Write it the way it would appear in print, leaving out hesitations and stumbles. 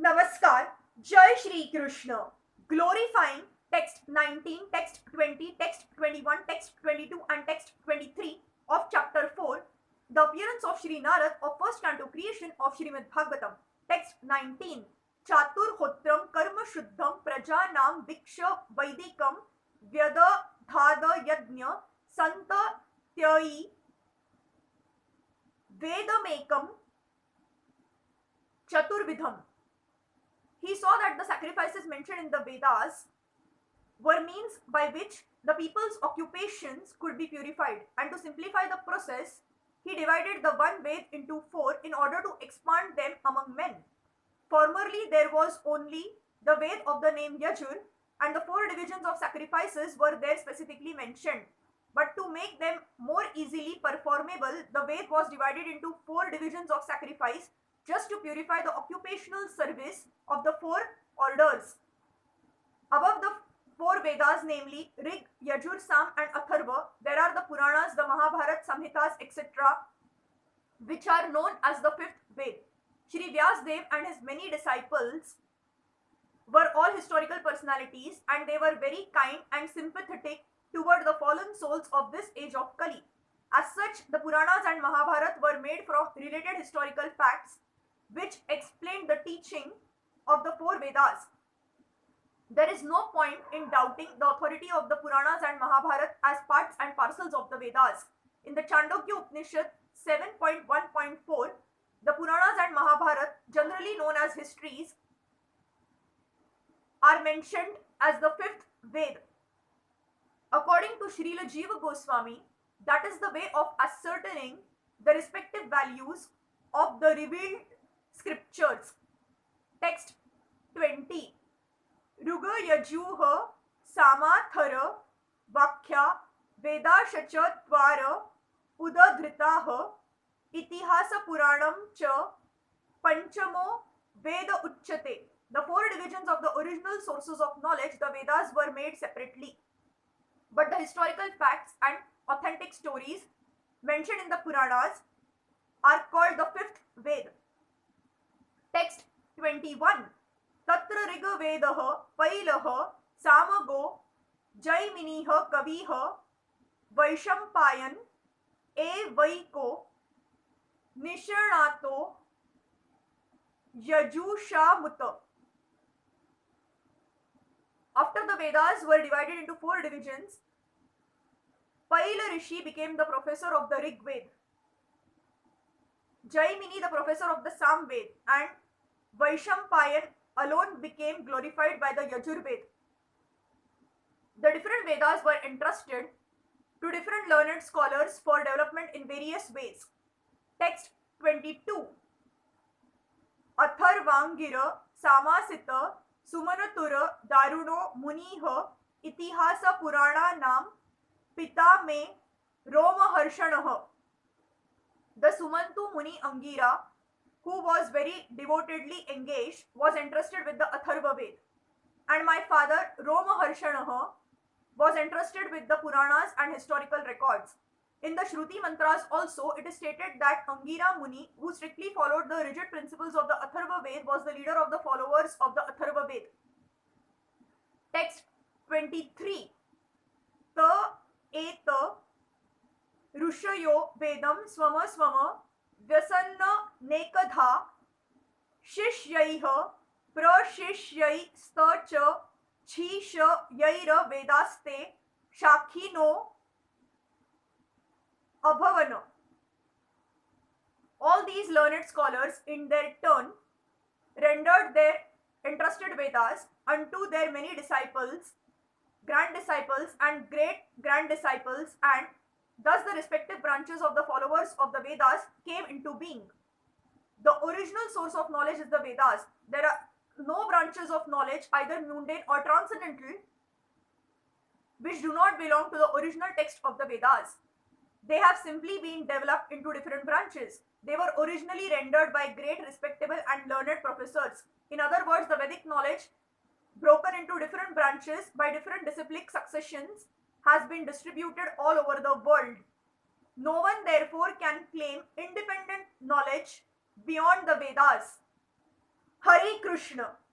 Namaskar, Jai Shri Krishna. Glorifying text 19, text 20, text 21, text 22 and text 23 of chapter 4, the appearance of Shri Narada of first canto creation of Srimad Bhagavatam. Text 19. Chatur hotram karma shuddham prajanam viksha vaidikam vyadadhada yajna santa tyai vedamekam chaturvidham. He saw that the sacrifices mentioned in the Vedas were means by which the people's occupations could be purified, and to simplify the process, he divided the one Ved into four in order to expand them among men. Formerly, there was only the Ved of the name Yajur, and the four divisions of sacrifices were there specifically mentioned. But to make them more easily performable, the Ved was divided into four divisions of sacrifice just to purify the occupational service of the four orders. Above the four Vedas, namely Rig, Yajur, Sam and Atharva, there are the Puranas, the Mahabharat, Samhitas, etc., which are known as the fifth Ved. Shri Vyasadeva and his many disciples were all historical personalities, and they were very kind and sympathetic toward the fallen souls of this age of Kali. As such, the Puranas and Mahabharat were made from related historical facts which explained the teaching of the four Vedas. There is no point in doubting the authority of the Puranas and Mahabharat as parts and parcels of the Vedas. In the Chandogya Upanishad 7.1.4, the Puranas and Mahabharat, generally known as histories, are mentioned as the fifth Ved. According to Srila Jiva Goswami, that is the way of ascertaining the respective values of the revealed scriptures. Text 20. Ruga Yajuha Samathara Vakya Vedashacha Tvara Udadhritaha Itihasa Puranam Cha Panchamo Veda Uchchate. The four divisions of the original sources of knowledge, the Vedas, were made separately. But the historical facts and authentic stories mentioned in the Puranas are called the fifth Ved. Text 21. Tatra Riga Vedaha Pailaha Samago Jaiminiha Kaviha Vaishampayan E Vaiko Nishanato Yajushamuta. After the Vedas were divided into four divisions, Paila Rishi became the professor of the Rig Ved, Jaimini the professor of the Sam Ved, and Vaishampayan alone became glorified by the Yajur Ved. The different Vedas were entrusted to different learned scholars for development in various ways. Text 22. Atharvangira Samasita Sumanatura Daruno Muniha Itihasa Purana Nam Pita Me Roma Harshanaha. The Sumantu Muni Angira, who was very devotedly engaged, was entrusted with the Atharva Ved, and my father Roma Harshanaha was entrusted with the Puranas and historical records. In the Shruti Mantras also, it is stated that Angira Muni, who strictly followed the rigid principles of the Atharva Ved, was the leader of the followers of the Atharva Ved. Text 23. Ta eta Rushayo Vedam Swama Swama Vyasanna Nekadha Shishyaiha Prashishyai Stacha Chisha Yaira Vedaste Shakhino Abhavana. All these learned scholars in their turn rendered their entrusted Vedas unto their many disciples, grand disciples and great grand disciples, and thus the respective branches of the followers of the Vedas came into being. The original source of knowledge is the Vedas. There are no branches of knowledge, either mundane or transcendental, which do not belong to the original text of the Vedas. They have simply been developed into different branches. They were originally rendered by great, respectable and learned professors. In other words, the Vedic knowledge, broken into different branches by different disciplic successions, has been distributed all over the world. No one therefore can claim independent knowledge beyond the Vedas. Hare Hare Krishna.